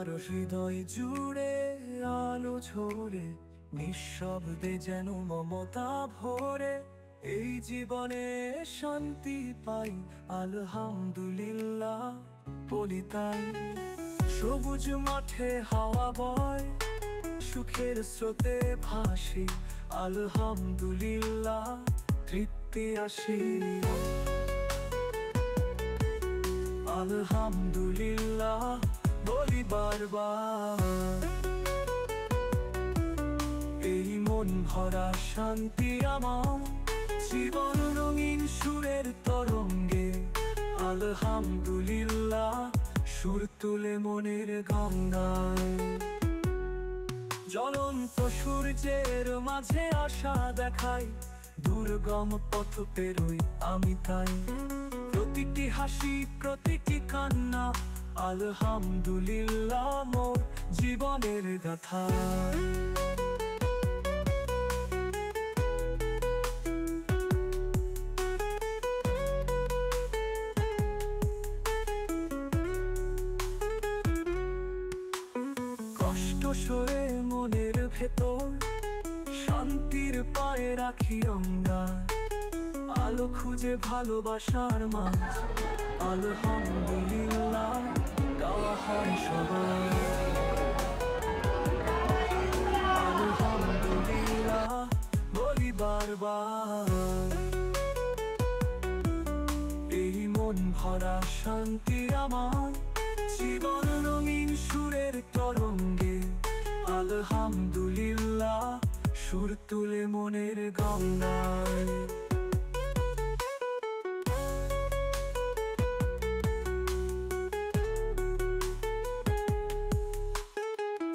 আমার হৃদয় জুড়ে আলো ঝরে, নিঃশব্দে যেন মমতা ভরে। এই জীবনে শান্তি পাই, আলহামদুলিল্লাহ বলি তাই। সবুজ মাঠে হাওয়া বয়, সুখের স্রোতে ভাসি, আলহামদুলিল্লাহ তৃপ্তি আসি। আলহামদুলিল্লাহ বলি বারবার। এই মন ভরা শান্তি আমার, জীবন রঙিন সুরের তরঙ্গে। আলহামদুলিল্লাহ সুর তুলে মনের গঙ্গায়। জ্বলন্ত সূর্যের মাঝে আশা দেখাই, দুর্গম পথ পেরোই আমি তাই। প্রতিটি হাসি প্রতিটি কান্না, আলহামদুলিল্লাহ মোর জীবনের গাথা। কষ্ট সয়ে মনের ভেতর, শান্তির পায়ে রাখি অঙ্গার। আলো খুঁজে ভালোবাসার মাঝ, আলহামদুলিল্লাহ গাওয়া হয় সবাই। আলহামদুলিল্লাহ বলি বারবার। এই মন ভরা শান্তি আমার, জীবন রঙিন সুরের তরঙ্গে। আলহামদুলিল্লাহ সুর তুলে মনের গঙ্গায়।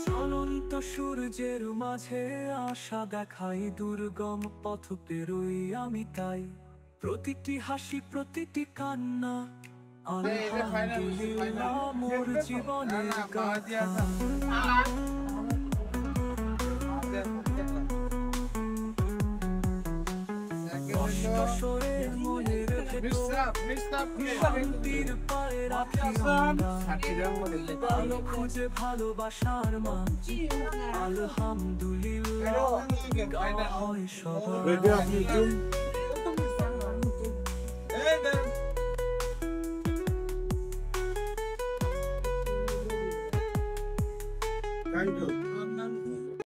জ্বলন্ত সূর্যের মাঝে আশা দেখাই, দুর্গম পথ পেরোই আমি তাই। প্রতিটি হাসি প্রতিটি কান্না, আলহামদুলিল্লাহ মোর জীবনের গাথা। কষ্ট সয়ে মনের ভেতর, শান্তির পায়ে রাখি অঙ্গার। আলো খুঁজে ভালোবাসার মাঝ, আলহামদুলিল্লাহ গাওয়া হয় সবাই। Thank you.